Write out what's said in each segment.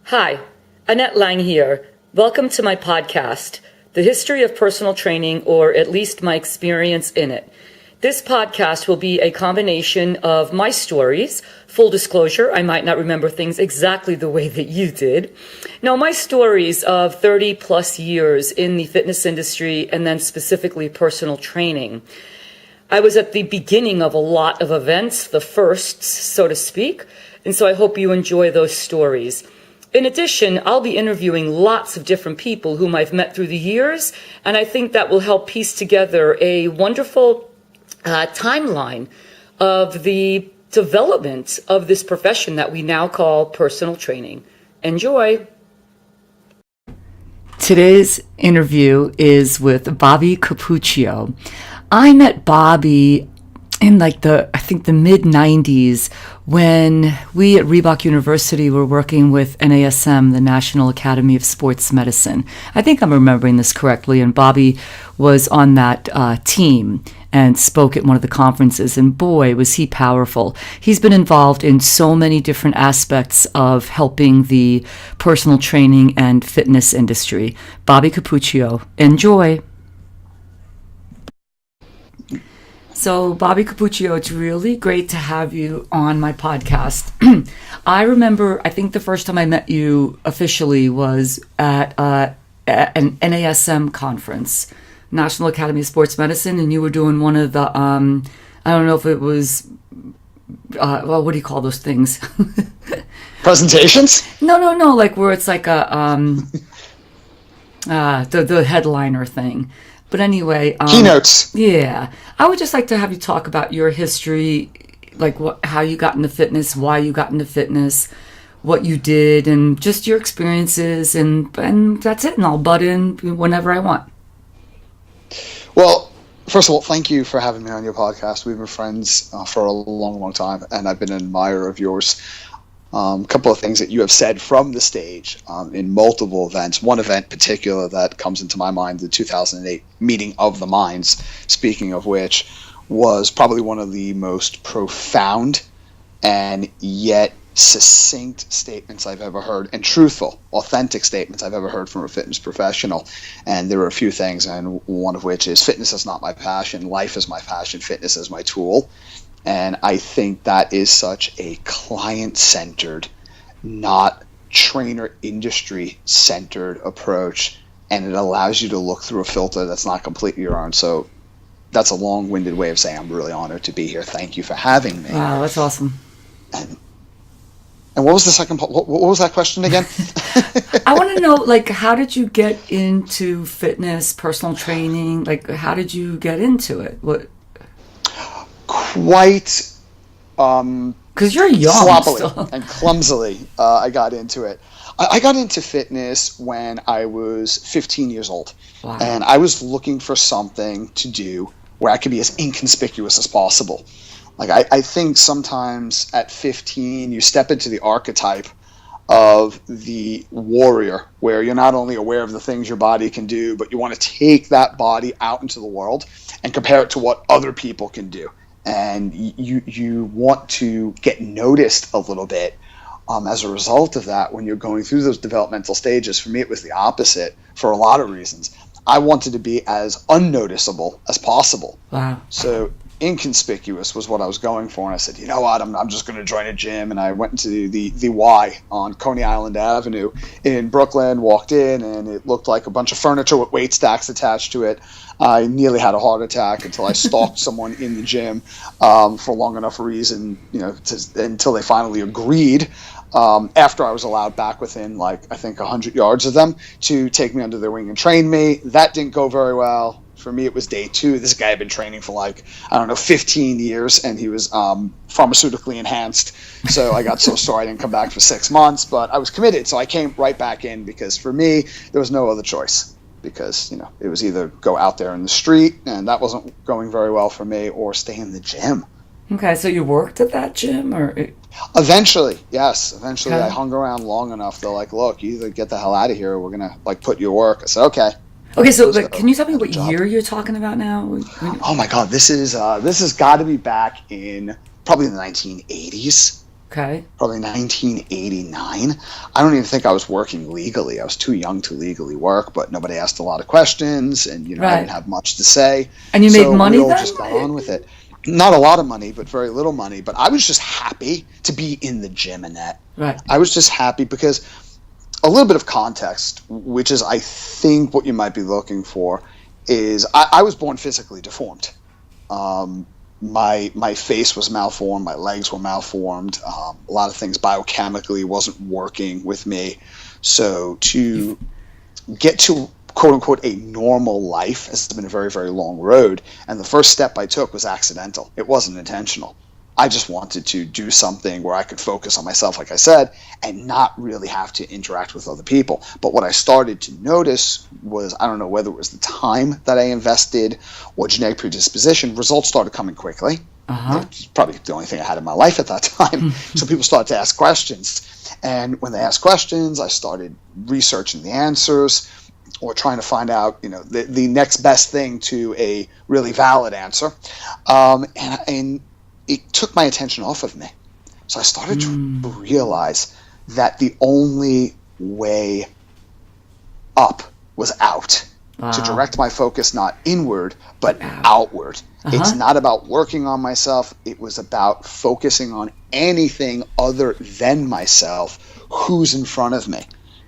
Hi, Annette Lang here. Welcome to my podcast, The History of Personal Training, or at least my experience in it. This podcast will be a combination of my stories. Full disclosure, I might not remember things exactly the way that you did. Now, my stories of 30 plus years in the fitness industry and then specifically personal training. I was at the beginning of a lot of events, the firsts, so to speak, and so I hope you enjoy those stories. In addition, I'll be interviewing lots of different people whom I've met through the years, and I think that will help piece together a wonderful timeline of the development of this profession that we now call personal training. Enjoy. Today's interview is with Bobby Cappuccio. I met Bobby in I think the mid 90s when we at Reebok University were working with NASM, the National Academy of Sports Medicine. I think I'm remembering this correctly, and Bobby was on that team and spoke at one of the conferences, and boy, was he powerful. He's been involved in so many different aspects of helping the personal training and fitness industry. Bobby Cappuccio, enjoy. So, Bobby Cappuccio, it's really great to have you on my podcast. I remember, I think the first time I met you officially was at an NASM conference, National Academy of Sports Medicine, and you were doing one of the, I don't know if it was, what do you call those things? Presentations? No, like where it's like a, the headliner thing. But anyway, keynotes. Yeah, I would just like to have you talk about your history, like how you got into fitness, why you got into fitness, what you did, and just your experiences, and that's it. And I'll butt in whenever I want. Well, first of all, thank you for having me on your podcast. We've been friends for a long, long time, and I've been an admirer of yours. A couple of things that you have said from the stage in multiple events. One event in particular that comes into my mind, the 2008 Meeting of the Minds, speaking of which, was probably one of the most profound and yet succinct statements I've ever heard, and truthful, authentic statements I've ever heard from a fitness professional. And there were a few things, and one of which is, fitness is not my passion, life is my passion, fitness is my tool. And I think that is such a client-centered, not trainer industry-centered approach, and it allows you to look through a filter that's not completely your own. So that's a long-winded way of saying I'm really honored to be here. Thank you for having me. Wow, that's awesome. And what was the second part? What was that question again? I want to know, how did you get into fitness, personal training? How did you get into it? What? Quite because you're young sloppily still. And clumsily I got into it. I got into fitness when I was 15 years old. Wow. And I was looking for something to do where I could be as inconspicuous as possible. I think sometimes at 15 you step into the archetype of the warrior, where you're not only aware of the things your body can do, but you want to take that body out into the world and compare it to what other people can do. And you want to get noticed a little bit as a result of that when you're going through those developmental stages. For me, it was the opposite for a lot of reasons. I wanted to be as unnoticeable as possible. Wow. So inconspicuous was what I was going for. And I said, you know what, I'm just going to join a gym. And I went into the Y on Coney Island Avenue in Brooklyn, walked in, and it looked like a bunch of furniture with weight stacks attached to it. I nearly had a heart attack until I stalked someone in the gym for long enough reason, until they finally agreed, after I was allowed back within, I think 100 yards of them, to take me under their wing and train me. That didn't go very well. For me, it was day 2. This guy had been training for 15 years, and he was pharmaceutically enhanced. So I got so sore I didn't come back for 6 months, but I was committed. So I came right back in because for me, there was no other choice. Because, it was either go out there in the street, and that wasn't going very well for me, or stay in the gym. Okay, so you worked at that gym? Eventually, yes. Eventually, Okay. I hung around long enough. They're like, look, you either get the hell out of here or we're going to, put you to work. I said, okay. Okay, so can you tell me what year you're talking about now? Oh, my God. This has got to be back in probably the 1980s. Okay. probably 1989. I don't even think I was working legally. I was too young to legally work, but nobody asked a lot of questions, and I didn't Right. have much to say. And you made So we money all then? just got on with it. Not a lot of money, but very little money. But I was just happy to be in the gym, Annette. Right. I was just happy because a little bit of context, which is I think what you might be looking for, is I was born physically deformed. My face was malformed, my legs were malformed, a lot of things biochemically wasn't working with me. So to get to quote unquote a normal life has been a very, very long road. And the first step I took was accidental. It wasn't intentional. I just wanted to do something where I could focus on myself, like I said, and not really have to interact with other people. But what I started to notice was, I don't know whether it was the time that I invested or genetic predisposition, results started coming quickly. It's probably the only thing I had in my life at that time. So people started to ask questions. And when they asked questions, I started researching the answers or trying to find out, the next best thing to a really valid answer. And it took my attention off of me. So I started to realize that the only way up was out. Wow. To direct my focus not inward, but outward. It's not about working on myself. It was about focusing on anything other than myself, who's in front of me.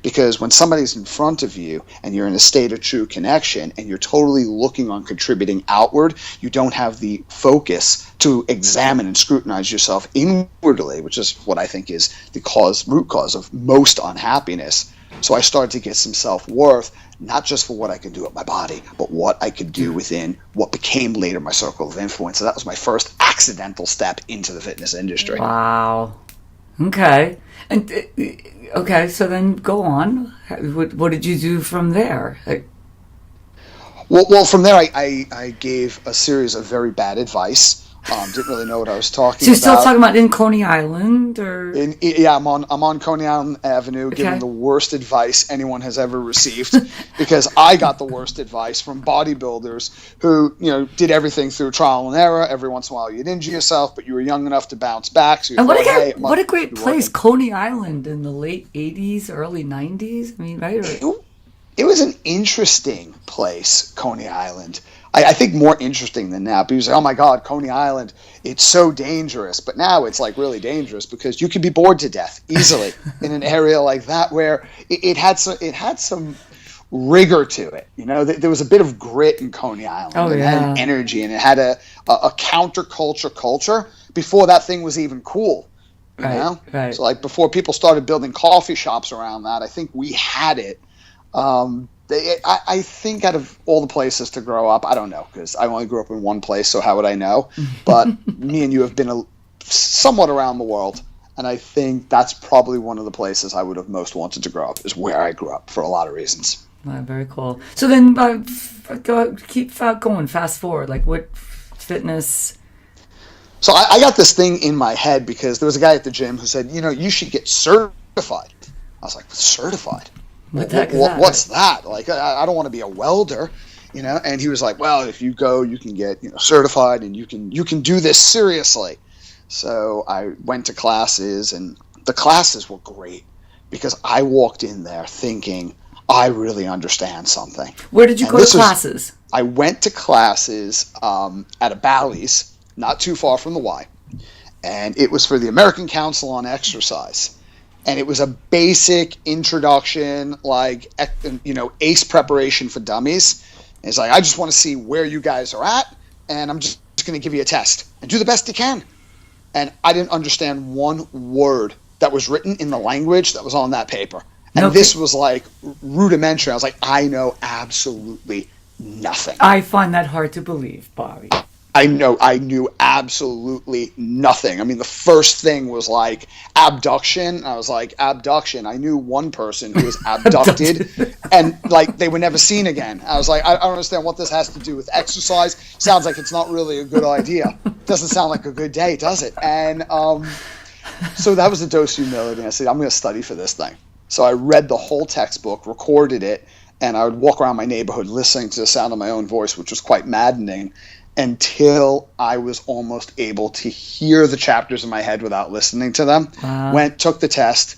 Because when somebody's in front of you and you're in a state of true connection and you're totally looking on contributing outward, you don't have the focus to examine and scrutinize yourself inwardly, which is what I think is the root cause of most unhappiness. So I started to get some self-worth, not just for what I could do with my body, but what I could do within what became later my circle of influence. So that was my first accidental step into the fitness industry. Wow. Okay. And okay, so then go on. What did you do from there? Well, from there I gave a series of very bad advice. Didn't really know what I was talking about. So you're still talking about in Coney Island, or? Yeah, I'm on Coney Island Avenue, giving the worst advice anyone has ever received, because I got the worst advice from bodybuilders who, did everything through trial and error. Every once in a while, you'd injure yourself, but you were young enough to bounce back. So and what a great place, Coney Island, in the late '80s, early '90s. I mean, right? It was an interesting place, Coney Island. I think more interesting than now. People say, "Oh my God, Coney Island, it's so dangerous." But now it's like really dangerous because you could be bored to death easily in an area like that, where it had some rigor to it. There was a bit of grit in Coney Island. It had an energy, and it had a counterculture culture before that thing was even cool. Right. So like before people started building coffee shops around that, I think we had it. I think out of all the places to grow up, I don't know, because I only grew up in one place, so how would I know? But me and you have been somewhat around the world, and I think that's probably one of the places I would have most wanted to grow up, is where I grew up, for a lot of reasons. Very cool. So then keep going, fast forward, like what fitness... So I got this thing in my head because there was a guy at the gym who said, you should get certified. I was like, certified? What the heck is that? What's that? Like, I don't want to be a welder, And he was like, well, if you go, you can get certified, and you can do this seriously. So I went to classes, and the classes were great because I walked in there thinking I really understand something. Where did you go to classes? I went to classes at a Bally's, not too far from the Y, and it was for the American Council on Exercise. And it was a basic introduction, like, ACE preparation for dummies. And it's like, I just want to see where you guys are at, and I'm just going to give you a test. And do the best you can. And I didn't understand one word that was written in the language that was on that paper. And this was, like, rudimentary. I was like, I know absolutely nothing. I find that hard to believe, Bobby. I knew absolutely nothing. I mean, the first thing was like abduction. I was like, abduction. I knew one person who was abducted and like they were never seen again. I was like, I don't understand what this has to do with exercise. Sounds like it's not really a good idea. Doesn't sound like a good day, does it? And so that was a dose of humility. I said, I'm going to study for this thing. So I read the whole textbook, recorded it, and I would walk around my neighborhood listening to the sound of my own voice, which was quite maddening. until I was almost able to hear the chapters in my head without listening to them. Took the test,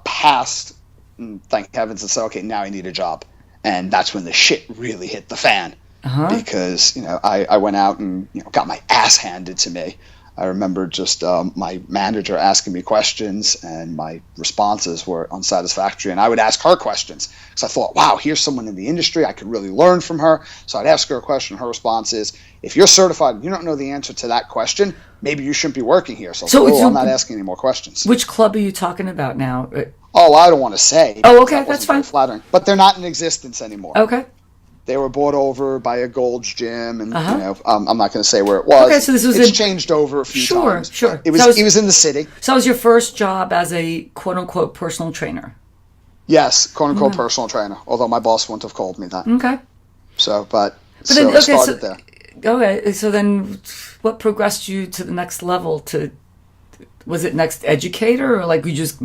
passed, and thank heavens, and said, okay, now I need a job. And that's when the shit really hit the fan. Because, I went out and, got my ass handed to me. I remember just my manager asking me questions, and my responses were unsatisfactory. And I would ask her questions because I thought, wow, here's someone in the industry. I could really learn from her. So I'd ask her a question. Her response is, if you're certified and you don't know the answer to that question, maybe you shouldn't be working here. So I'm not asking any more questions. Which club are you talking about now? Oh, I don't want to say. Oh, okay, that's fine. Flattering, but they're not in existence anymore. Okay. They were bought over by a Gold's Gym, and I'm not going to say where it was. Okay, so this was it's changed over a few times. Sure. It was in the city. So that was your first job as a quote unquote personal trainer. Yes, quote unquote personal trainer. Although my boss wouldn't have called me that. Okay. So I started there. Okay, so then what progressed you to the next level? Was it next educator, or like you just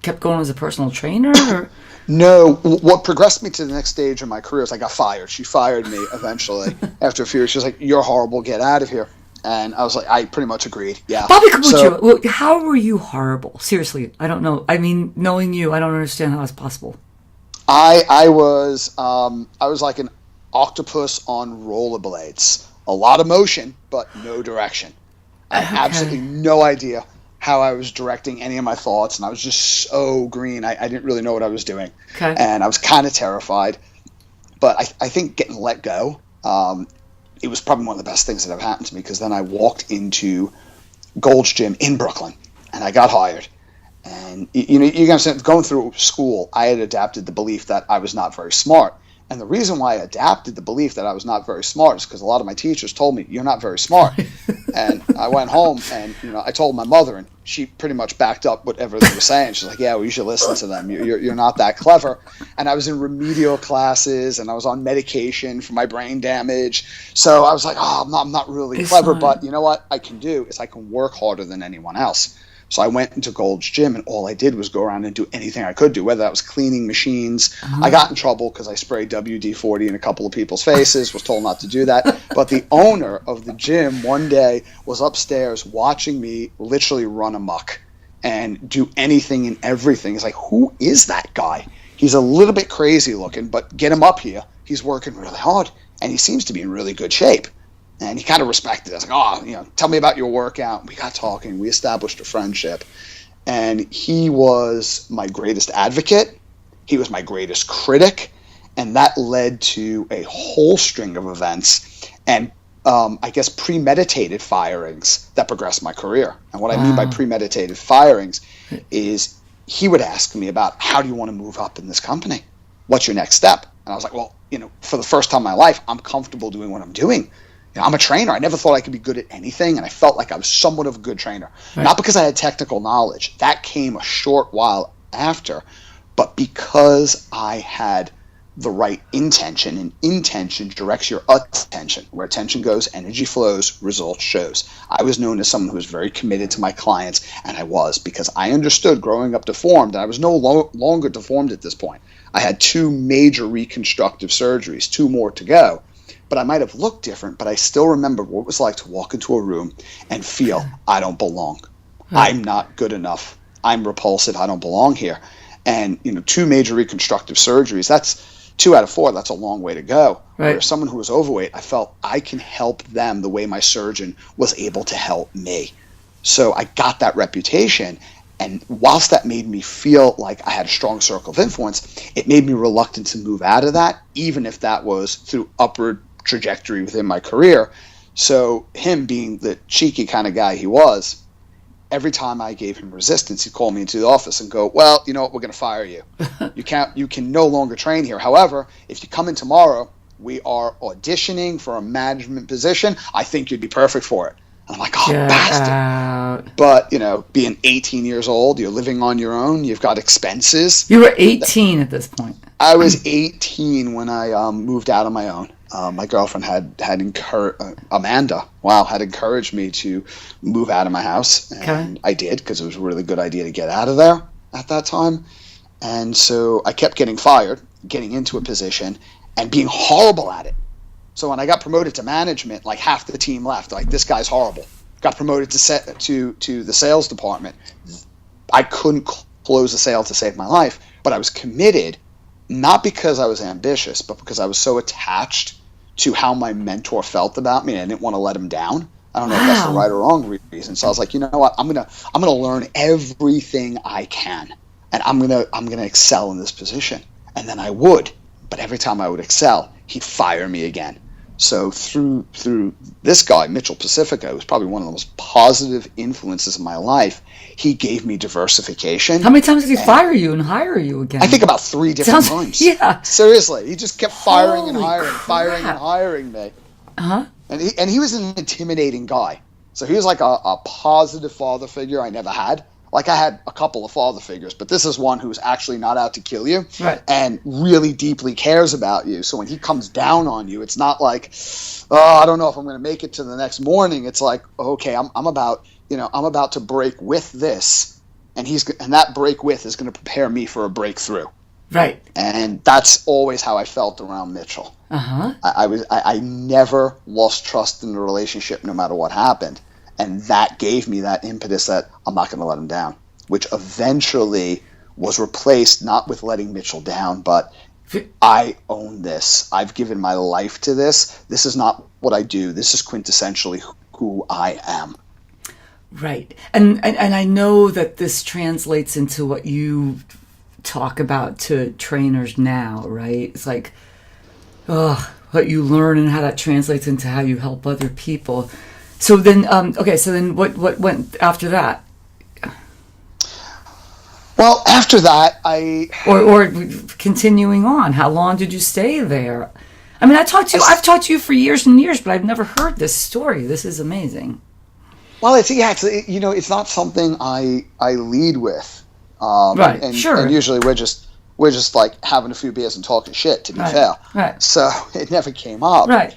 kept going as a personal trainer? Or? No, what progressed me to the next stage in my career is I got fired. She fired me eventually after a few years. She was like, "You're horrible. Get out of here." And I was like, I pretty much agreed. Yeah. Bobby Cappuccio, how were you horrible? Seriously, I don't know. I mean, knowing you, I don't understand how that's possible. I was like an octopus on rollerblades. A lot of motion, but no direction. I had absolutely no idea how I was directing any of my thoughts, and I was just so green. I didn't really know what I was doing. Okay. And I was kind of terrified. But I think getting let go, it was probably one of the best things that ever happened to me, because then I walked into Gold's Gym in Brooklyn, and I got hired. And, you got to going through school, I had adapted the belief that I was not very smart. And the reason why I adapted the belief that I was not very smart is because a lot of my teachers told me, you're not very smart. And I went home and, I told my mother, and she pretty much backed up whatever they were saying. She's like, yeah, well, you should listen to them. You're not that clever. And I was in remedial classes, and I was on medication for my brain damage. So I was like, I'm not really clever. But you know what I can do is I can work harder than anyone else. So I went into Gold's Gym, and all I did was go around and do anything I could do, whether that was cleaning machines. I got in trouble because I sprayed WD-40 in a couple of people's faces, was told not to do that. But the owner of the gym one day was upstairs watching me literally run amok and do anything and everything. He's like, who is that guy? He's a little bit crazy looking, but get him up here. He's working really hard, and he seems to be in really good shape. And he kind of respected us. Like, tell me about your workout. We got talking. We established a friendship. And he was my greatest advocate. He was my greatest critic. And that led to a whole string of events and, I guess, premeditated firings that progressed my career. And what I mean by premeditated firings is he would ask me about, how do you want to move up in this company? What's your next step? And I was like, well, for the first time in my life, I'm comfortable doing what I'm doing. I'm a trainer. I never thought I could be good at anything, and I felt like I was somewhat of a good trainer. Right. Not because I had technical knowledge. That came a short while after, but because I had the right intention, and intention directs your attention. Where attention goes, energy flows, results shows. I was known as someone who was very committed to my clients, and I was, because I understood growing up deformed, and I was no longer deformed at this point. I had 2 major reconstructive surgeries, 2 more to go. But I might have looked different, but I still remember what it was like to walk into a room and feel, I don't belong. Right. I'm not good enough. I'm repulsive. I don't belong here. And, 2 major reconstructive surgeries, that's 2 out of 4. That's a long way to go. Right. Where someone who was overweight, I felt I can help them the way my surgeon was able to help me. So I got that reputation. And whilst that made me feel like I had a strong circle of influence, it made me reluctant to move out of that, even if that was through upward trajectory within my career. So him being the cheeky kind of guy he was, every time I gave him resistance, he'd call me into the office and go, well, you know what, we're going to fire you. You can no longer train here. However, if you come in tomorrow, we are auditioning for a management position. I think you'd be perfect for it. And I'm like, bastard. But, being 18 years old, you're living on your own, you've got expenses. You were 18 at this point. I was 18 when I moved out on my own. My girlfriend had encouraged Amanda. Wow, had encouraged me to move out of my house, and I did, because it was a really good idea to get out of there at that time. And so I kept getting fired, getting into a position, and being horrible at it. So when I got promoted to management, like half the team left. Like, this guy's horrible. Got promoted to the sales department. I couldn't close a sale to save my life, but I was committed, not because I was ambitious, but because I was so attached to how my mentor felt about me, and I didn't want to let him down. I don't know if that's the right or wrong reason. So I was like, you know what? I'm gonna learn everything I can, and I'm gonna excel in this position. And then I would, but every time I would excel, he'd fire me again. So through this guy, Mitchell Pacifico, who's probably one of the most positive influences in my life, he gave me diversification. How many times did he fire you and hire you again? I think about 3 different times. Yeah. Seriously, he just kept firing Holy and hiring, crap. firing and hiring me. Uh-huh. And he was an intimidating guy. So he was like a positive father figure I never had. Like, I had a couple of father figures, but this is one who's actually not out to kill you, right, and really deeply cares about you. So when he comes down on you, it's not like, oh, I don't know if I'm going to make it to the next morning. It's like, okay, I'm about to break with this, and that break with is going to prepare me for a breakthrough. Right. And that's always how I felt around Mitchell. Uh-huh. I never lost trust in the relationship, no matter what happened. And that gave me that impetus that I'm not going to let him down, which eventually was replaced not with letting Mitchell down, but I own this. I've given my life to this. This is not what I do. This is quintessentially who I am. Right. And I know that this translates into what you talk about to trainers now, right? It's like, what you learn and how that translates into how you help other people. So then, what went after that? Well, after that, or continuing on. How long did you stay there? I mean, I've talked to you for years and years, but I've never heard this story. This is amazing. Well, it's not something I lead with. Right. And, sure. And usually we're just like having a few beers and talking shit, to be fair. Right. So it never came up. Right.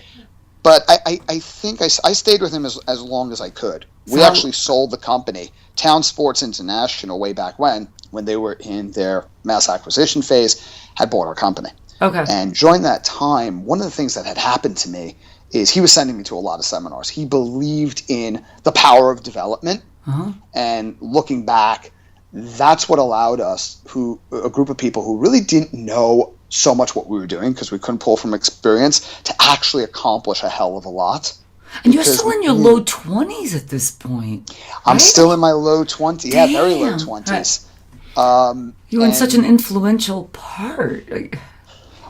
But I think I stayed with him as long as I could. We actually sold the company. Town Sports International, way back when they were in their mass acquisition phase, had bought our company. Okay. And during that time, one of the things that had happened to me is he was sending me to a lot of seminars. He believed in the power of development. Uh-huh. And looking back, that's what allowed us, a group of people who really didn't know so much what we were doing because we couldn't pull from experience, to actually accomplish a hell of a lot. And you're still in your low 20s at this point. Right? I'm still in my low 20s. Yeah, very low 20s. Right. You're in such an influential part.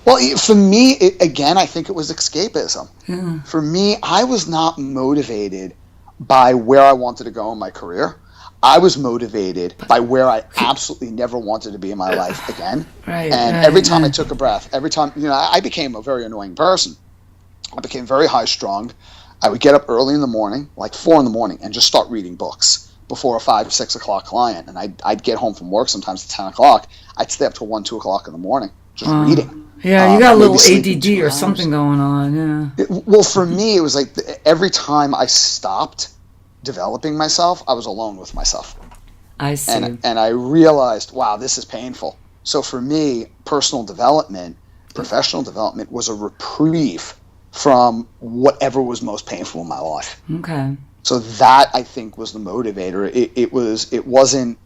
Well, for me, again, I think it was escapism. Yeah. For me, I was not motivated by where I wanted to go in my career. I was motivated by where I absolutely never wanted to be in my life again. Right, and every time I took a breath, every time, I became a very annoying person. I became very high-strung. I would get up early in the morning, like 4 a.m, and just start reading books before a 5 or 6 o'clock client. And I'd get home from work sometimes at 10 o'clock. I'd stay up till 1, 2 o'clock in the morning just reading. Yeah, you got a little ADD or something going on, yeah. Well, for me, it was like every time I stopped developing myself, I was alone with myself. I see. And I realized, wow, this is painful. So for me, personal development, professional development was a reprieve from whatever was most painful in my life. Okay. So that, I think, was the motivator. It wasn't,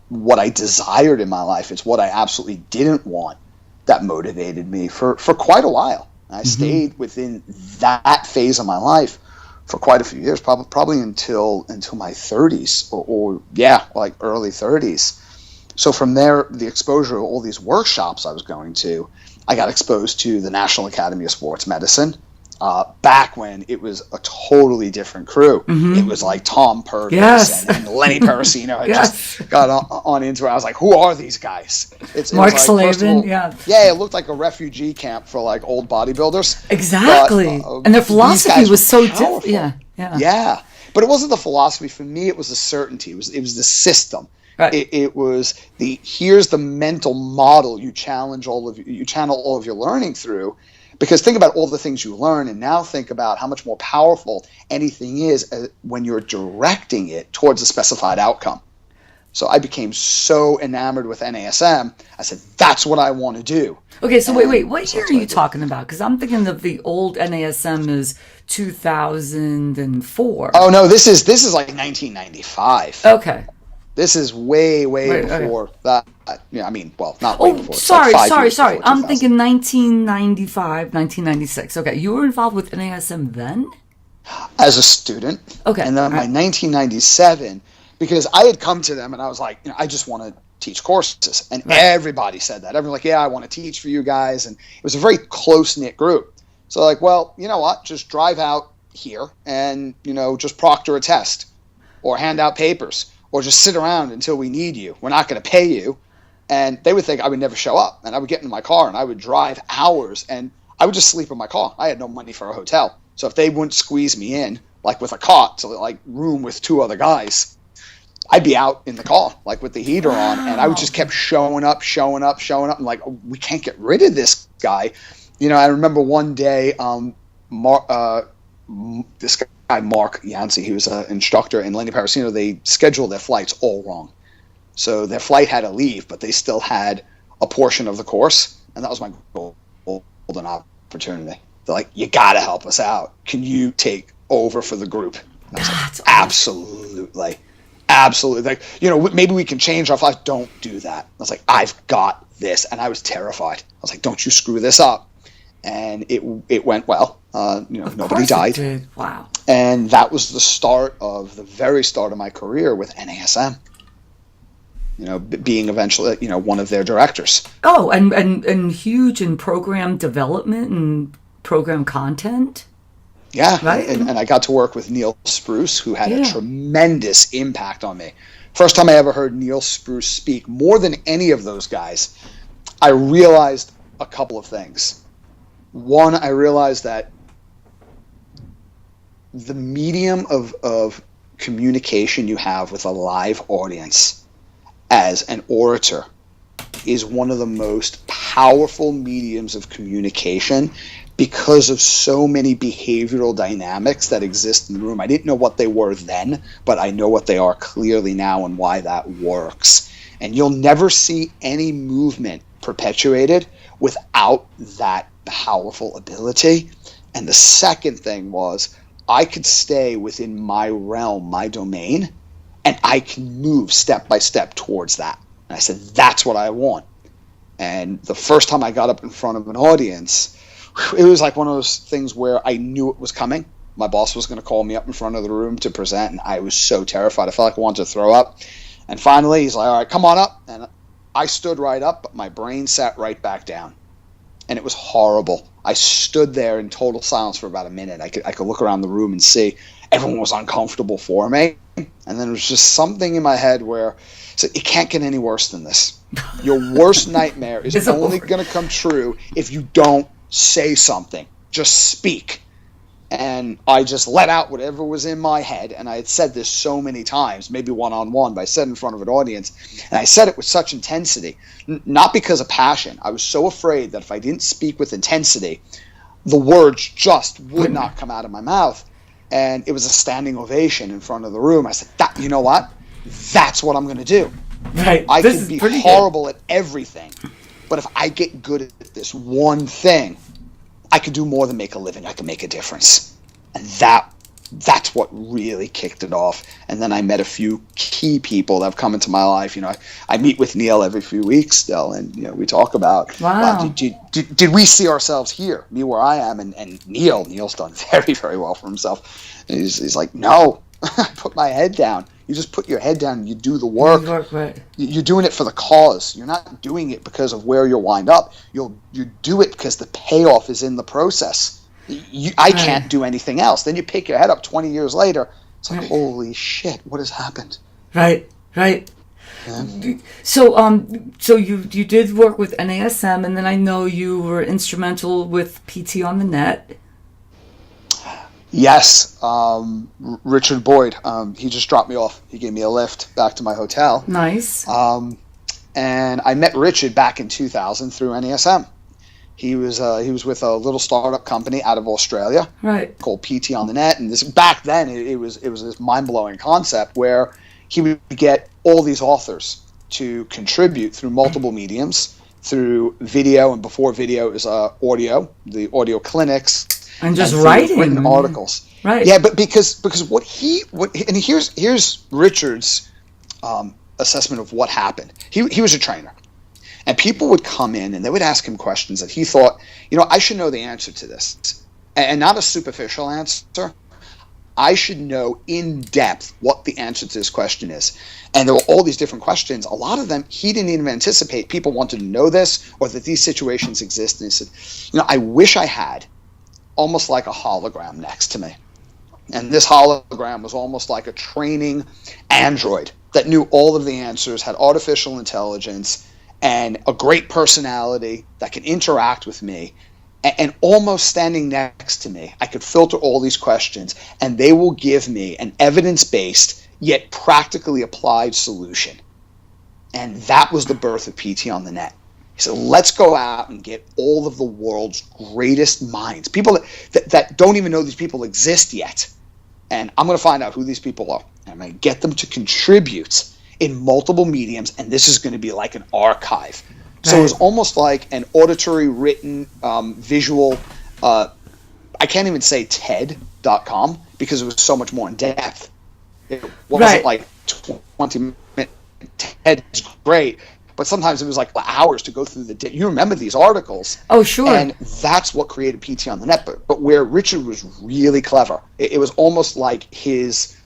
what I desired in my life. It's what I absolutely didn't want that motivated me for quite a while. I stayed within that phase of my life for quite a few years, probably until my 30s or like early 30s. So from there, the exposure to all these workshops I was going to, I got exposed to the National Academy of Sports Medicine. Back when it was a totally different crew. It was like Tom Purvis and Lenny Parasino had just got on into it. I was like, who are these guys? Mark Slavin, yeah, it looked like a refugee camp for like old bodybuilders. Exactly. But, and their philosophy was so different. Yeah. But it wasn't the philosophy. For me, it was the certainty. It was the system. Right. It was here's the mental model you channel all of your learning through. Because think about all the things you learn, and now think about how much more powerful anything is when you're directing it towards a specified outcome. So I became so enamored with NASM, I said, that's what I want to do. Okay, so wait, what year are you talking about? Because I'm thinking of the old NASM is 2004. Oh no, this is like 1995. Okay. This is way before that. Yeah, I mean, well, not way before. Sorry. Like 5 years before I'm 2000. thinking 1995, 1996. Okay, you were involved with NASM then? As a student. Okay. And then by 1997, because I had come to them and I was like, I just want to teach courses. And everybody said that. Everyone's like, yeah, I want to teach for you guys. And it was a very close-knit group. So like, well, you know what? Just drive out here and, just proctor a test or hand out papers or just sit around until we need you. We're not going to pay you. And they would think I would never show up. And I would get in my car and I would drive hours and I would just sleep in my car. I had no money for a hotel. So if they wouldn't squeeze me in, like with a cot, so like room with 2 other guys, I'd be out in the car, like with the heater on, and I would just kept showing up. I'm like, oh, we can't get rid of this guy. I remember one day, this guy, Mark Yancey, he was an instructor in Lenny Parasino, they scheduled their flights all wrong. So their flight had to leave, but they still had a portion of the course, and that was my golden opportunity. They're like, you got to help us out. Can you take over for the group? And I was like, absolutely. Like, maybe we can change our flight. Don't do that. I was like, I've got this. And I was terrified. I was like, don't you screw this up. And it went well. Nobody died. It did. Wow. And that was the very start of my career with NASM. Being eventually, one of their directors. Oh, and huge in program development and program content. Yeah, right? and I got to work with Neil Spruce, who had a tremendous impact on me. First time I ever heard Neil Spruce speak, more than any of those guys, I realized a couple of things. One, I realized that the medium of communication you have with a live audience as an orator is one of the most powerful mediums of communication because of so many behavioral dynamics that exist in the room. I didn't know what they were then, but I know what they are clearly now and why that works. And you'll never see any movement perpetuated without that powerful ability. And the second thing was I could stay within my realm, my domain, and I can move step by step towards that. And I said, that's what I want. And the first time I got up in front of an audience, it was like one of those things where I knew it was coming. My boss was going to call me up in front of the room to present, and I was so terrified. I felt like I wanted to throw up. And finally, he's like, all right, come on up. And I stood right up, but my brain sat right back down. And it was horrible. I stood there in total silence for about a minute. I could look around the room and see everyone was uncomfortable for me. And then there was just something in my head where so it can't get any worse than this. Your worst nightmare is only going to come true if you don't say something. Just speak. And I just let out whatever was in my head. And I had said this so many times, maybe one-on-one, but I said it in front of an audience. And I said it with such intensity, not because of passion. I was so afraid that if I didn't speak with intensity, the words just would not come out of my mouth. And it was a standing ovation in front of the room. I said, you know what? That's what I'm going to do. Right. I can be horrible at everything. But if I get good at this one thing, I could do more than make a living. I can make a difference. And that's what really kicked it off. And then I met a few key people that have come into my life. I meet with Neil every few weeks still, and we talk about, wow, did we see ourselves here, me where I am, and Neil's done very, very well for himself. And he's like, no, I put my head down. You just put your head down and you do the work. Right. You're doing it for the cause. You're not doing it because of where you'll wind up. You do it because the payoff is in the process. I can't do anything else. Then you pick your head up 20 years later. It's like, holy shit, what has happened? Right. Yeah. So you did work with NASM, and then I know you were instrumental with PT on the Net. Yes, Richard Boyd. He just dropped me off. He gave me a lift back to my hotel. Nice. And I met Richard back in 2000 through NASM. He was with a little startup company out of Australia, right, called PT on the Net. And back then it was this mind blowing concept where he would get all these authors to contribute through multiple mediums, through video, and before video is audio, the audio clinics, and just writing written articles. Right. Yeah, but because and here's Richard's assessment of what happened. He was a trainer, and people would come in and they would ask him questions that he thought, I should know the answer to this, and not a superficial answer. I should know in depth what the answer to this question is. And there were all these different questions. A lot of them he didn't even anticipate people wanted to know this or that these situations exist. And he said, I wish I had almost like a hologram next to me. And this hologram was almost like a training android that knew all of the answers, had artificial intelligence, and a great personality that could interact with me. And almost standing next to me, I could filter all these questions, and they will give me an evidence-based yet practically applied solution. And that was the birth of PT on the Net. He said, let's go out and get all of the world's greatest minds, people that don't even know these people exist yet. And I'm going to find out who these people are. And I'm going to get them to contribute in multiple mediums, and this is going to be like an archive. So it was almost like an auditory, written, visual, I can't even say TED.com because it was so much more in depth. It wasn't like 20 minutes. TED's great, but sometimes it was like hours to go through you remember these articles. Oh, sure. And that's what created PT on the Net. But where Richard was really clever, it was almost like his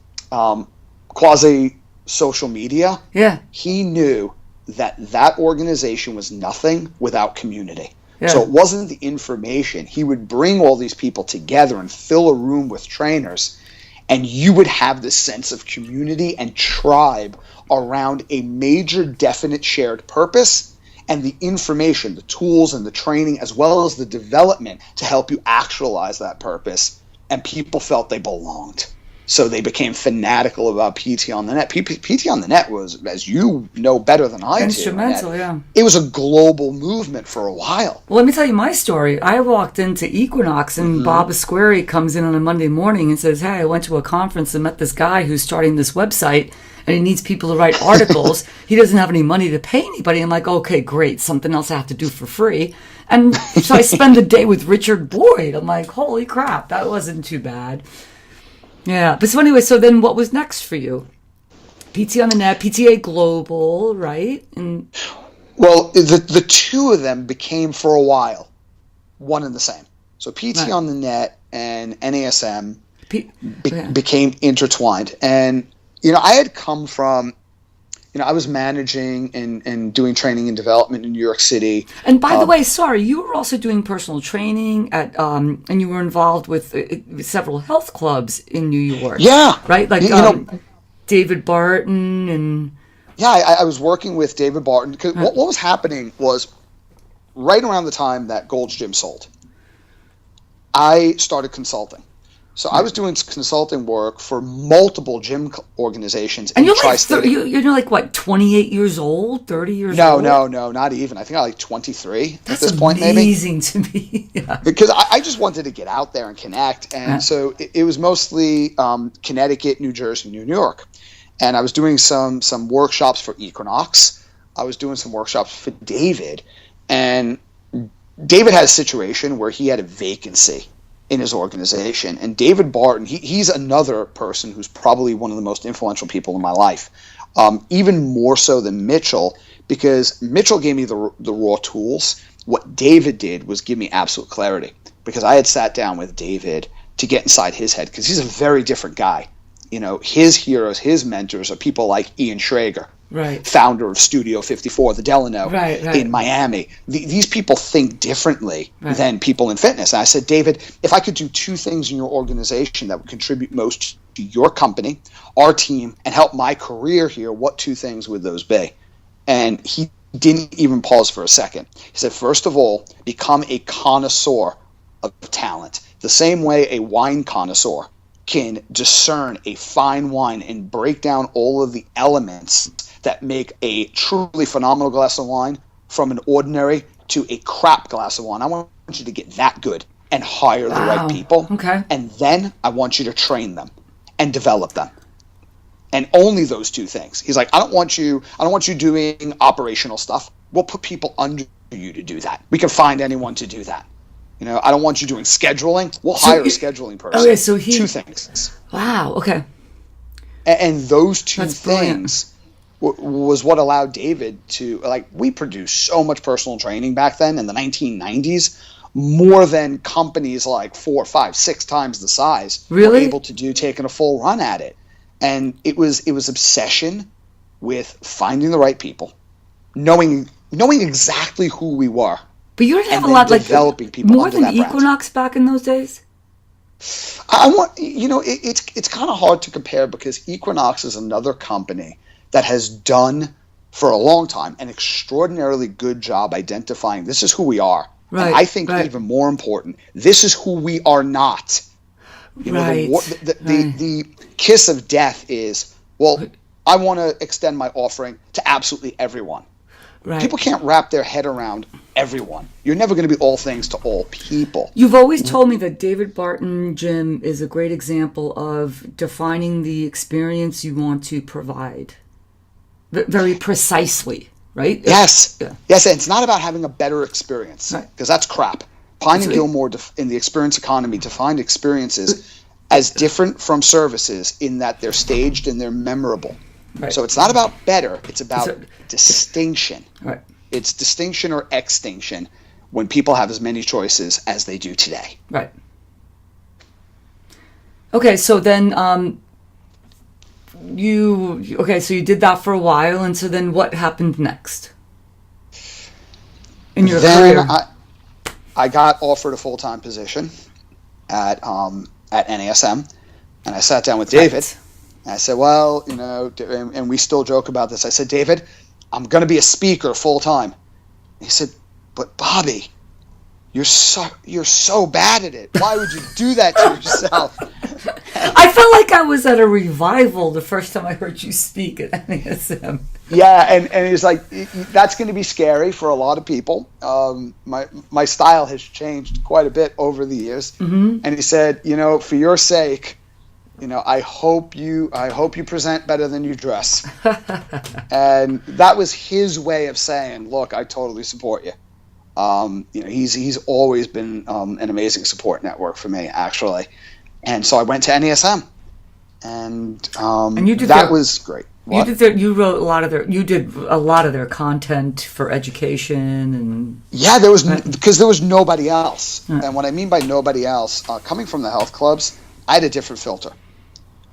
quasi-social media. Yeah. He knew that organization was nothing without community. Yeah. So it wasn't the information. He would bring all these people together and fill a room with trainers, and you would have this sense of community and tribe around a major definite shared purpose, and the information, the tools and the training, as well as the development to help you actualize that purpose, and people felt they belonged. So they became fanatical about PT on the Net. PT on the Net was, as you know better than I do, instrumental, yeah. It was a global movement for a while. Well, let me tell you my story. I walked into Equinox, and Bob Asquari comes in on a Monday morning and says, hey, I went to a conference and met this guy who's starting this website, and he needs people to write articles. He doesn't have any money to pay anybody. I'm like, okay, great, something else I have to do for free. And so I spend the day with Richard Boyd. I'm like, holy crap, that wasn't too bad. Yeah, but so anyway, so then what was next for you? PT on the Net, PTA Global, right? And well, the two of them became for a while one and the same. So PT on the Net and NASM became intertwined. And, I had come from, I was managing and doing training and development in New York City. And by the way, sorry, you were also doing personal training at, and you were involved with several health clubs in New York. Yeah. Right? Like David Barton and... Yeah, I was working with David Barton. Because what was happening was right around the time that Gold's Gym sold, I started consulting. So I was doing consulting work for multiple gym organizations. And you're like what, 28 years old, 30 years old? No, not even. I think I'm like 23 at this point, maybe. That's amazing to me. Yeah. Because I just wanted to get out there and connect. And so it was mostly Connecticut, New Jersey, New York. And I was doing some workshops for Equinox. I was doing some workshops for David. And David had a situation where he had a vacancy in his organization. And David Barton, he's another person who's probably one of the most influential people in my life, even more so than Mitchell, because Mitchell gave me the raw tools. What David did was give me absolute clarity, because I had sat down with David to get inside his head, because he's a very different guy. His heroes, his mentors are people like Ian Schrager, right, founder of Studio 54, the Delano in Miami. These people think differently than people in fitness. And I said, David, if I could do two things in your organization that would contribute most to your company, our team, and help my career here, what two things would those be? And he didn't even pause for a second. He said, first of all, become a connoisseur of talent. The same way a wine connoisseur can discern a fine wine and break down all of the elements that make a truly phenomenal glass of wine from an ordinary to a crap glass of wine. I want you to get that good and hire the right people. Okay. And then I want you to train them and develop them. and only those two things. He's like, I don't want you doing operational stuff. We'll put people under you to do that. We can find anyone to do that. I don't want you doing scheduling. We'll hire a scheduling person. Okay, so two things. Wow. Okay. And those two That's things was what allowed David to, we produced so much personal training back then in the 1990s, more than companies like 4, 5, 6 times the size were able to do, taking a full run at it. And it was obsession with finding the right people, knowing exactly who we were. But you didn't have a lot, developing people more than Equinox back in those days? It's kind of hard to compare because Equinox is another company that has done for a long time an extraordinarily good job identifying this is who we are. Right, and I think even more important, this is who we are not. The kiss of death is, I want to extend my offering to absolutely everyone. Right. People can't wrap their head around everyone. You're never going to be all things to all people. You've always told me that David Barton Gym is a great example of defining the experience you want to provide very precisely, right? Yes. Yeah. Yes, and it's not about having a better experience, because that's crap. Pine and Gilmore in the experience economy defined experiences as different from services in that they're staged and they're memorable. Right. So it's not about better, it's about distinction. Right. It's distinction or extinction when people have as many choices as they do today. Right. Okay, so then you did that for a while, and so then what happened next in your career? I got offered a full-time position at NASM, and I sat down with David. Right. And I said, and we still joke about this. I said, David, I'm going to be a speaker full time. He said, but Bobby, you're so bad at it. Why would you do that to yourself? I felt like I was at a revival the first time I heard you speak at NASM. Yeah, and he's like, that's going to be scary for a lot of people. My style has changed quite a bit over the years. Mm-hmm. And he said, for your sake, I hope you present better than you dress. And that was his way of saying, look, I totally support you. He's always been an amazing support network for me, actually. And so I went to NASM, and you did was great. What? You wrote you did a lot of their content for education, and because there was nobody else. Right. And what I mean by nobody else, coming from the health clubs, I had a different filter.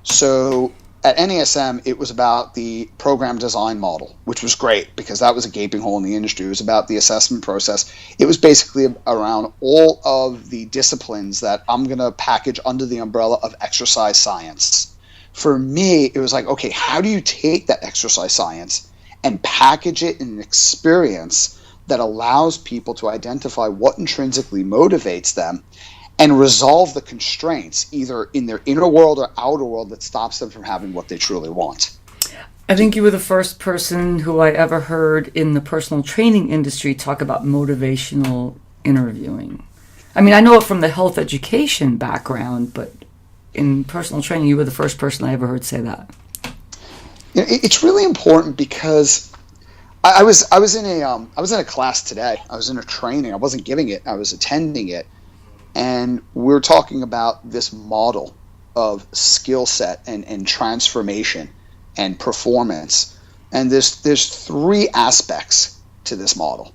So at NASM, it was about the program design model, which was great because that was a gaping hole in the industry. It was about the assessment process. It was basically around all of the disciplines that I'm going to package under the umbrella of exercise science. For me, it was like, okay, how do you take that exercise science and package it in an experience that allows people to identify what intrinsically motivates them and resolve the constraints either in their inner world or outer world that stops them from having what they truly want. I think you were the first person who I ever heard in the personal training industry talk about motivational interviewing. I mean, I know it from the health education background, but in personal training, you were the first person I ever heard say that. It's really important because I was in a class today. I was in a training. I wasn't giving it. I was attending it. And we're talking about this model of skill set and transformation and performance. And there's 3 aspects to this model.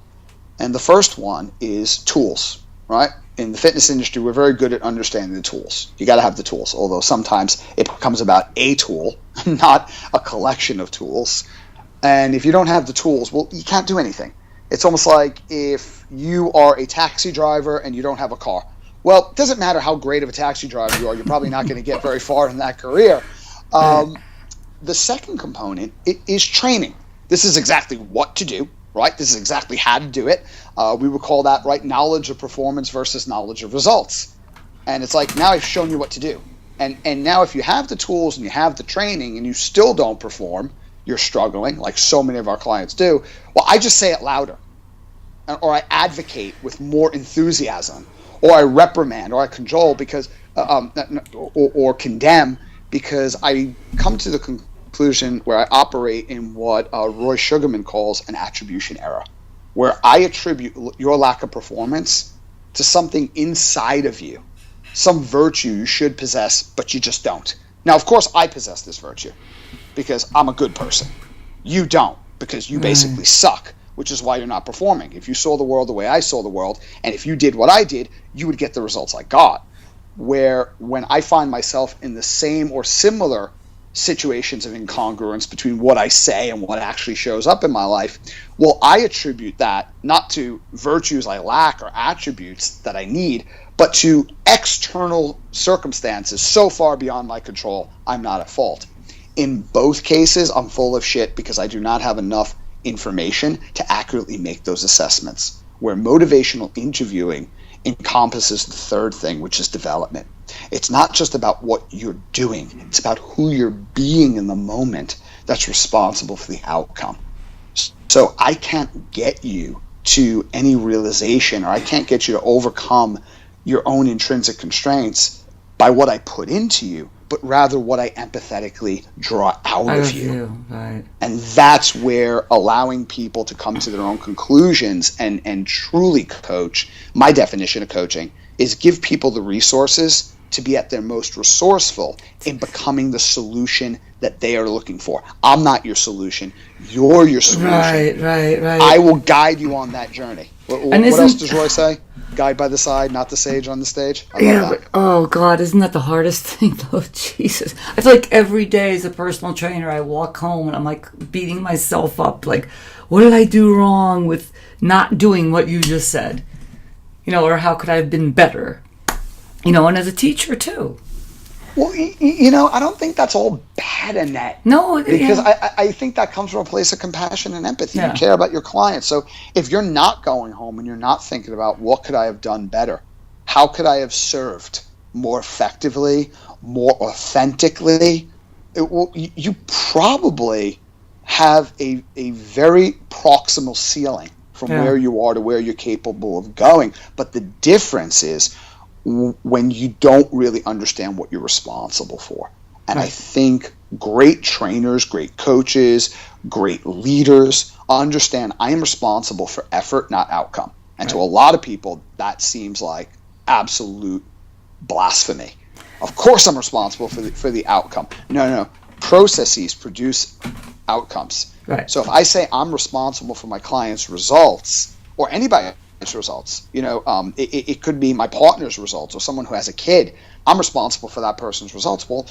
And the first one is tools, right? In the fitness industry, we're very good at understanding the tools. You got to have the tools, although sometimes it becomes about a tool, not a collection of tools. And if you don't have the tools, you can't do anything. It's almost like if you are a taxi driver and you don't have a car. Well, it doesn't matter how great of a taxi driver you are, you're probably not going to get very far in that career. The second component is training. This is exactly what to do, right? This is exactly how to do it. We would call that, right, knowledge of performance versus knowledge of results. And it's like, now I've shown you what to do. And now if you have the tools and you have the training and you still don't perform, you're struggling, like so many of our clients do, well, I just say it louder. Or I advocate with more enthusiasm. Or I reprimand, or I cajole because, or condemn, because I come to the conclusion where I operate in what Roy Sugarman calls an attribution error, where I attribute your lack of performance to something inside of you, some virtue you should possess, but you just don't. Now, of course, I possess this virtue because I'm a good person. You don't, because you basically suck, which is why you're not performing. If you saw the world the way I saw the world, and if you did what I did, you would get the results I got. Where when I find myself in the same or similar situations of incongruence between what I say and what actually shows up in my life, well, I attribute that not to virtues I lack or attributes that I need, but to external circumstances so far beyond my control, I'm not at fault. In both cases, I'm full of shit because I do not have enough information to accurately make those assessments, where motivational interviewing encompasses the third thing, which is development. It's not just about what you're doing, it's about who you're being in the moment that's responsible for the outcome. So I can't get you to any realization, or I can't get you to overcome your own intrinsic constraints by what I put into you, but rather what I empathetically draw out of you. Right. And that's where allowing people to come to their own conclusions and truly coach, my definition of coaching, is give people the resources to be at their most resourceful in becoming the solution that they are looking for. I'm not your solution. You're your solution. Right. I will guide you on that journey. What else does Roy say? Guide by the side, not the sage on the stage. I love that. But, oh God, isn't that the hardest thing though? Jesus. I feel like every day as a personal trainer, I walk home and I'm like beating myself up. Like, what did I do wrong with not doing what you just said? Or how could I have been better? And as a teacher too. Well, I don't think that's all bad, Annette. No. Because I think that comes from a place of compassion and empathy. Yeah. You care about your clients. So if you're not going home and you're not thinking about what could I have done better, how could I have served more effectively, more authentically, you probably have a very proximal ceiling from where you are to where you're capable of going. But the difference is when you don't really understand what you're responsible for. And I think great trainers, great coaches, great leaders understand I am responsible for effort, not outcome. And to a lot of people, that seems like absolute blasphemy. Of course I'm responsible for the outcome. No. Processes produce outcomes. Right. So if I say I'm responsible for my client's results, or anybody's results, it could be my partner's results or someone who has a kid, I'm responsible for that person's results. Well,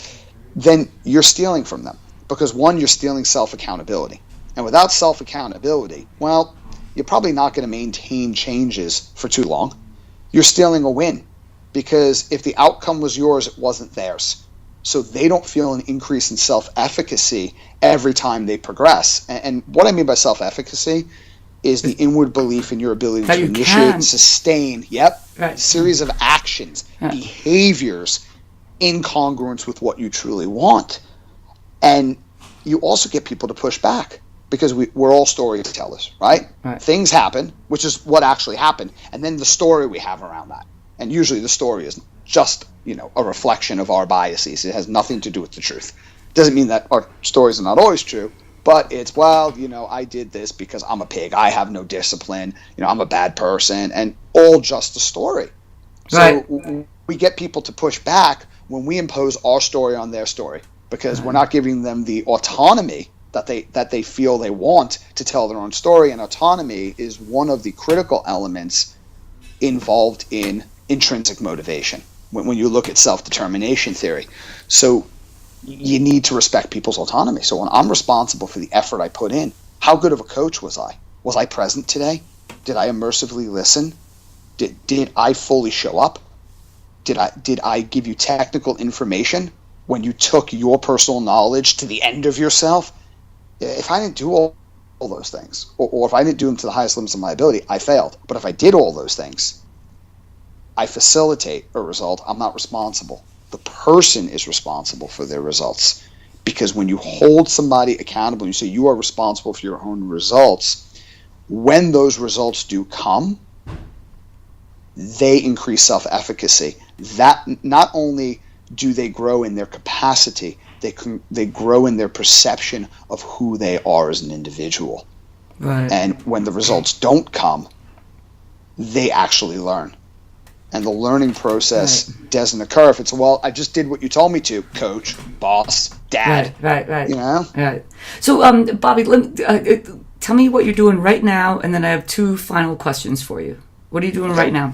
then you're stealing from them, because one, you're stealing self-accountability. And without self-accountability, well, you're probably not going to maintain changes for too long. You're stealing a win, because if the outcome was yours, it wasn't theirs. So they don't feel an increase in self-efficacy every time they progress. And what I mean by self-efficacy is the inward belief in your ability to initiate and sustain a series of actions, behaviors in congruence with what you truly want. And you also get people to push back, because we're all storytellers, right? Things happen, which is what actually happened, and then the story we have around that. And usually the story is just a reflection of our biases. It has nothing to do with the truth. Doesn't mean that our stories are not always true, but it's, I did this because I'm a pig. I have no discipline. I'm a bad person, and all just a story. So we get people to push back when we impose our story on their story, because we're not giving them the autonomy that they feel they want to tell their own story. And autonomy is one of the critical elements involved in intrinsic motivation when you look at self-determination theory. So you need to respect people's autonomy. So when I'm responsible for the effort I put in, how good of a coach was I? Was I present today? Did I immersively listen? Did I fully show up? Did I give you technical information when you took your personal knowledge to the end of yourself? If I didn't do all those things, or if I didn't do them to the highest limits of my ability, I failed. But if I did all those things, I facilitate a result. I'm not responsible. The person is responsible for their results. Because when you hold somebody accountable, you say you are responsible for your own results, when those results do come, they increase self-efficacy. That not only do they grow in their capacity they grow in their perception of who they are as an individual. Right. And when the results don't come, they actually learn. And the learning process doesn't occur if it's, well, I just did what you told me to, coach, boss, dad. Right. You know? Right. So, Bobby, tell me what you're doing right now, and then I have 2 final questions for you. What are you doing right now?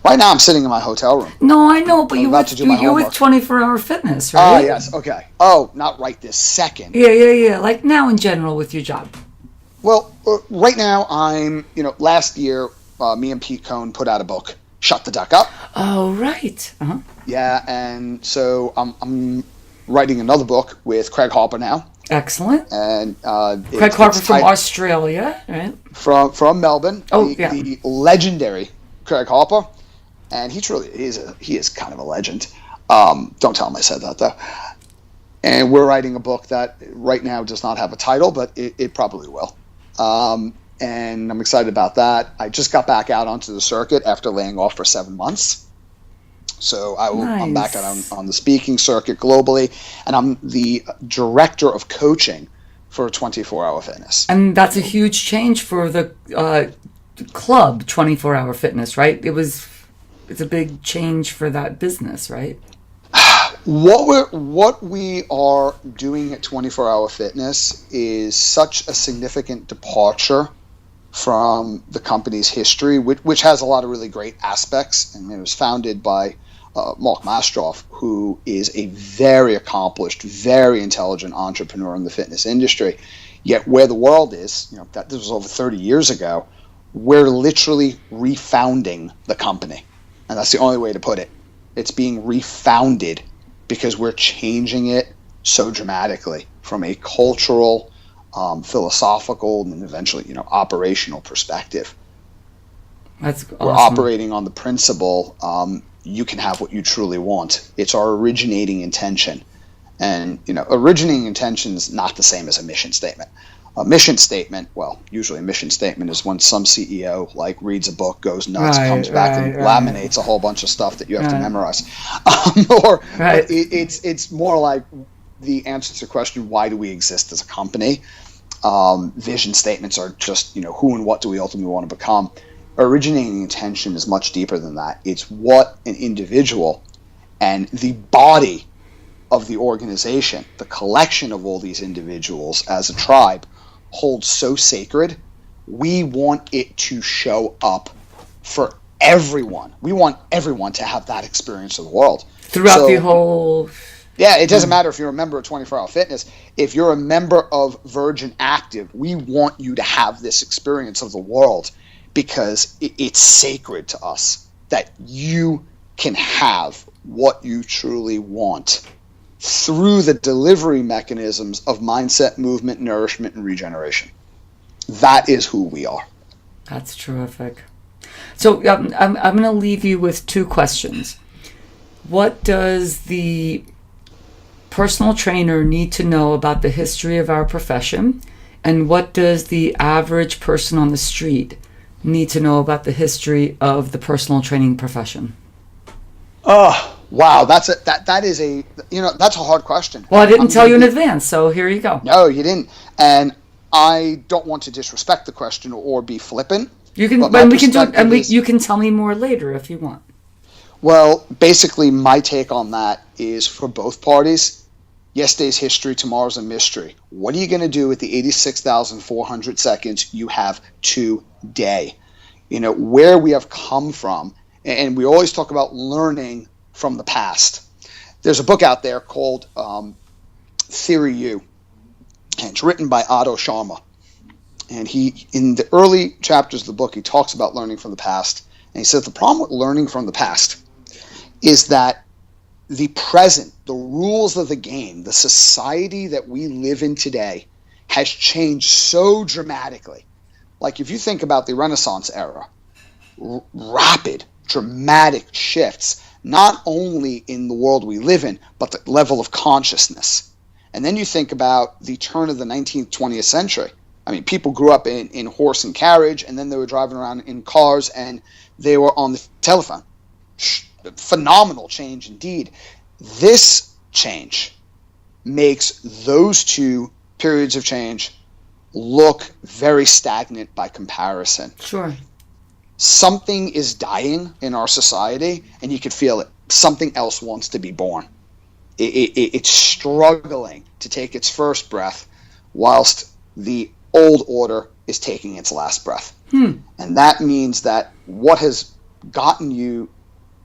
Right now I'm sitting in my hotel room. No, I know, but you're with 24-hour fitness, right? Ah, yes, okay. Oh, not right this second. Yeah. Like now in general with your job. Well, right now I'm, last year, me and Pete Cohn put out a book, Shut the Duck Up. Oh, right. Uh-huh. Yeah, and so I'm writing another book with Craig Harper now. Excellent. And Craig Harper from Australia, right? From Melbourne. Oh, the legendary Craig Harper, and he is kind of a legend. Don't tell him I said that though. And we're writing a book that right now does not have a title, but it probably will. And I'm excited about that. I just got back out onto the circuit after laying off for 7 months. So I'm back out on the speaking circuit globally, and I'm the director of coaching for 24-Hour Fitness. And that's a huge change for the club, 24-Hour Fitness, right? It's a big change for that business, right? What we are doing at 24-Hour Fitness is such a significant departure from the company's history, which has a lot of really great aspects. And it was founded by Mark Mastroff, who is a very accomplished, very intelligent entrepreneur in the fitness industry. Yet where the world is, that this was over 30 years ago, we're literally refounding the company. And that's the only way to put it. It's being refounded because we're changing it so dramatically from a cultural, philosophical, and eventually, operational perspective. That's awesome. We're operating on the principle, you can have what you truly want. It's our originating intention. And, originating intention is not the same as a mission statement. A mission statement, usually a mission statement is when some CEO reads a book, goes nuts, comes back and laminates a whole bunch of stuff that you have to memorize. It's more like the answer to the question, why do we exist as a company? Vision statements are just, who and what do we ultimately want to become? Originating intention is much deeper than that. It's what an individual and the body of the organization, the collection of all these individuals as a tribe, holds so sacred. We want it to show up for everyone. We want everyone to have that experience of the world. Throughout the whole... Yeah, it doesn't matter if you're a member of 24-Hour Fitness. If you're a member of Virgin Active, we want you to have this experience of the world because it's sacred to us that you can have what you truly want through the delivery mechanisms of mindset, movement, nourishment, and regeneration. That is who we are. That's terrific. So I'm going to leave you with 2 questions. What does the personal trainer need to know about the history of our profession? And what does the average person on the street need to know about the history of the personal training profession? Wow, that's a hard question. Well, I didn't tell you in advance, so here you go. No, you didn't. And I don't want to disrespect the question or be flippant. You can, and we can do it, and you can tell me more later if you want. Well, basically, my take on that is for both parties. Yesterday's history, tomorrow's a mystery. What are you going to do with the 86,400 seconds you have today? Where we have come from, and we always talk about learning from the past. There's a book out there called Theory U, and it's written by Otto Sharma. And he, in the early chapters of the book, he talks about learning from the past. And he says the problem with learning from the past is that the present, the rules of the game, the society that we live in today has changed so dramatically. Like if you think about the Renaissance era, rapid, dramatic shifts, not only in the world we live in, but the level of consciousness. And then you think about the turn of the 19th, 20th century. I mean, people grew up in horse and carriage, and then they were driving around in cars, and they were on the telephone. Phenomenal change indeed. This change, makes those two periods of change look very stagnant by comparison. Sure. Something is dying in our society, and you can feel it. Something else wants to be born. It's struggling to take its first breath whilst the old order is taking its last breath. And that means that what has gotten you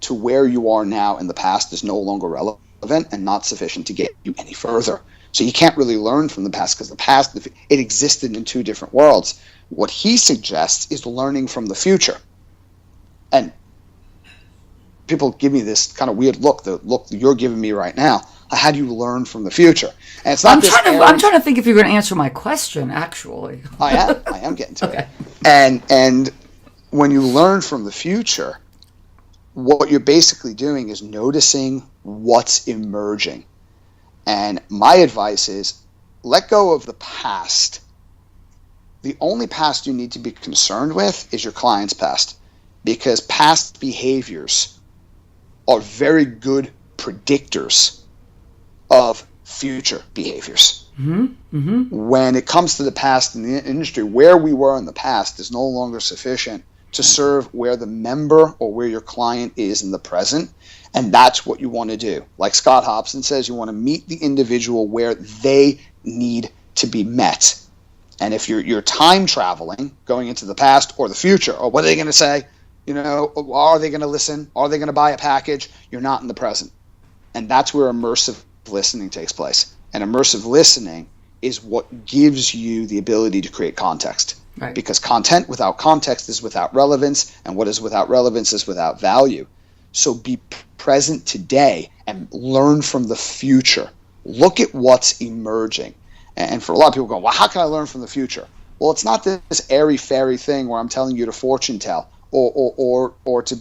to where you are now in the past is no longer relevant and not sufficient to get you any further. So you can't really learn from the past, because the past, it existed in two different worlds. What he suggests is learning from the future. And people give me this kind of weird look, the look you're giving me right now. How do you learn from the future? And it's not I'm trying to think if you're going to answer my question, actually. I am getting to it. And when you learn from the future, what you're basically doing is noticing what's emerging. And my advice is, let go of the past. The only past you need to be concerned with is your client's past, because past behaviors are very good predictors of future behaviors. When it comes to the past in the industry, where we were in the past is no longer sufficient to serve where the member or where your client is in the present. And that's what you want to do. Like Scott Hobson says, you want to meet the individual where they need to be met. And if you're time traveling, going into the past or the future, or what are they going to say? Are they going to listen? Are they going to buy a package? You're not in the present. And that's where immersive listening takes place. And immersive listening is what gives you the ability to create context. Right. Because content without context is without relevance, and what is without relevance is without value. So be present today and learn from the future. Look at what's emerging. And for a lot of people go, well, how can I learn from the future? Well, it's not this airy-fairy thing where I'm telling you to fortune tell or to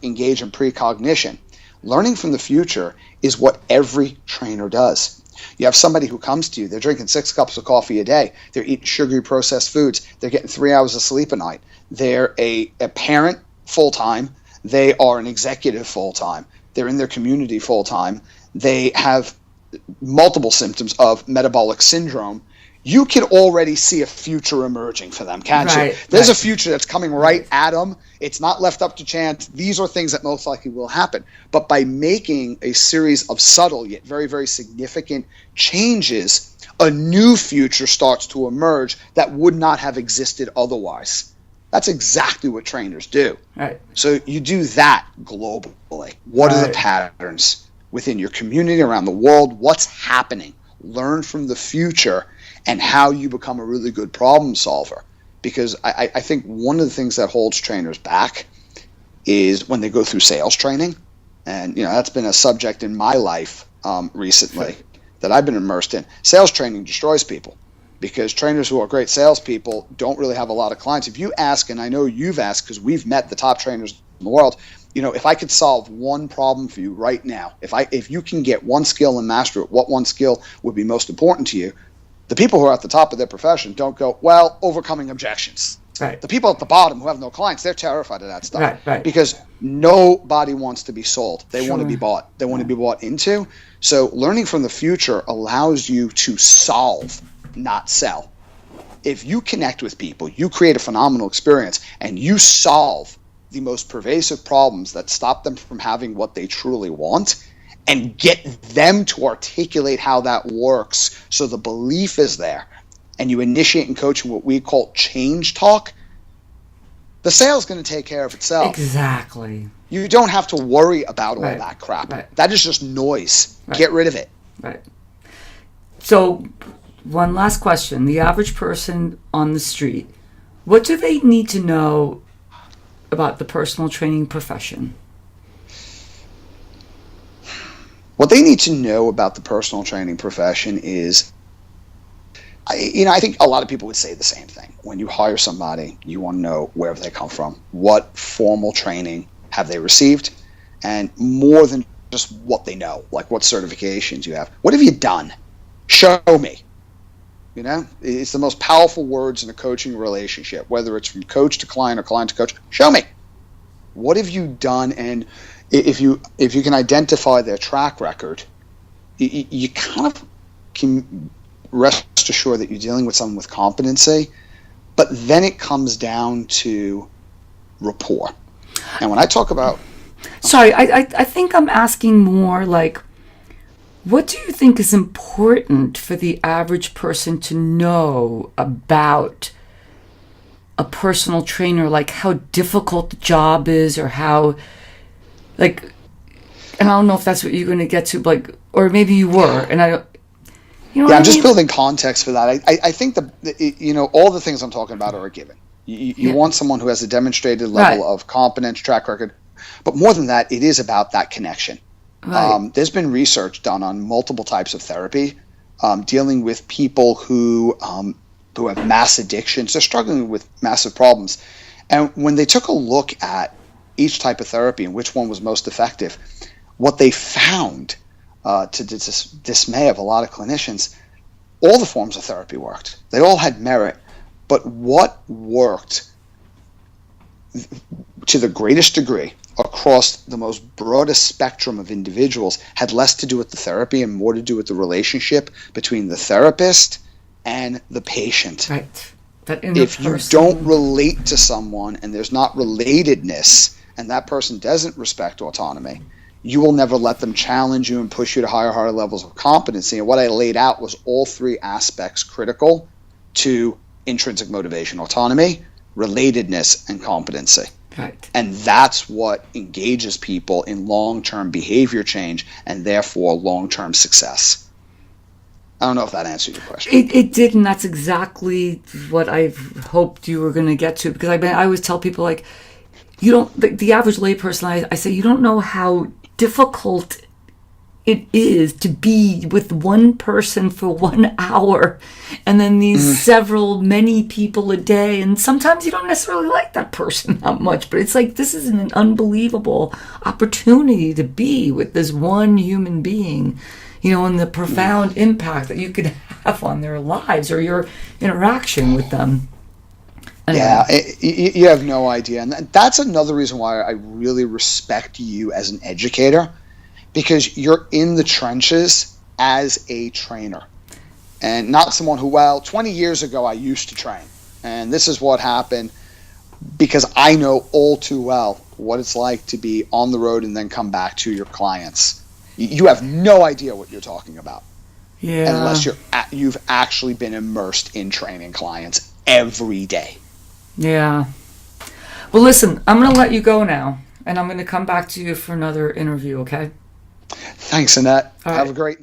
engage in precognition. Learning from the future is what every trainer does. You have somebody who comes to you, they're drinking 6 cups of coffee a day, they're eating sugary processed foods, they're getting 3 hours of sleep a night, they're a parent full-time, they are an executive full-time, they're in their community full-time, they have multiple symptoms of metabolic syndrome. You can already see a future emerging for them, can't you? There's a future that's coming right at them. It's not left up to chance. These are things that most likely will happen. But by making a series of subtle yet very, very significant changes, a new future starts to emerge that would not have existed otherwise. That's exactly what trainers do. Right. So you do that globally. What are the patterns within your community, around the world? What's happening? Learn from the future and how you become a really good problem solver. Because I think one of the things that holds trainers back is when they go through sales training. And that's been a subject in my life recently that I've been immersed in. Sales training destroys people, because trainers who are great salespeople don't really have a lot of clients. If you ask, and I know you've asked because we've met the top trainers in the world, if I could solve one problem for you right now, if you can get one skill and master it, what one skill would be most important to you? The people who are at the top of their profession don't go, well, overcoming objections. Right. The people at the bottom who have no clients, they're terrified of that stuff. Right. Because nobody wants to be sold. They want to be bought. They want to be bought into. So learning from the future allows you to solve, not sell. If you connect with people, you create a phenomenal experience, and you solve the most pervasive problems that stop them from having what they truly want, and get them to articulate how that works so the belief is there, and you initiate and coach what we call change talk, the sale's going to take care of itself. Exactly. You don't have to worry about all that crap. Right. That is just noise. Right. Get rid of it. Right. So, one last question. The average person on the street, what do they need to know about the personal training profession? What they need to know about the personal training profession is, I think a lot of people would say the same thing. When you hire somebody, you want to know where they come from. What formal training have they received? And more than just what they know, like what certifications you have. What have you done? Show me. It's the most powerful words in a coaching relationship, whether it's from coach to client or client to coach. Show me. What have you done? And if you can identify their track record, you kind of rest assured that you're dealing with someone with competency, but then it comes down to rapport. And when I talk about... Sorry, I think I'm asking more like, what do you think is important for the average person to know about a personal trainer? Like how difficult the job is, or how, like, and I don't know if that's what you're going to get to, like, or maybe you were, and I don't, you know. Yeah, what I'm just building context for that. I think all the things I'm talking about are a given. You want someone who has a demonstrated level of competence, track record, but more than that, it is about that connection. Right. There's been research done on multiple types of therapy, dealing with people who have mass addictions. They're struggling with massive problems. And when they took a look at each type of therapy and which one was most effective, what they found, to dismay of a lot of clinicians, all the forms of therapy worked. They all had merit. But what worked to the greatest degree across the most broadest spectrum of individuals had less to do with the therapy and more to do with the relationship between the therapist and the patient. Right. If you don't relate to someone and there's not relatedness and that person doesn't respect autonomy, you will never let them challenge you and push you to higher levels of competency. And what I laid out was all three aspects critical to intrinsic motivation: autonomy, relatedness, and competency. Right. And that's what engages people in long-term behavior change and therefore long-term success. I don't know if that answered your question. It did, and that's exactly what I hoped you were going to get to, because I always tell people, like, you don't, the average layperson, I say, you don't know how difficult it is to be with one person for 1 hour and then these many people a day. And sometimes you don't necessarily like that person that much, but it's like, this is an unbelievable opportunity to be with this one human being, you know, and the profound impact that you could have on their lives or your interaction with them. Anyway. Yeah, you have no idea. And that's another reason why I really respect you as an educator, because you're in the trenches as a trainer and not someone who, 20 years ago I used to train and this is what happened, because I know all too well what it's like to be on the road and then come back to your clients. You have no idea what you're talking about. Yeah. Unless you've actually been immersed in training clients every day. Yeah. Well, listen, I'm going to let you go now, and I'm going to come back to you for another interview, okay? Thanks, Annette. All right. Have a great night.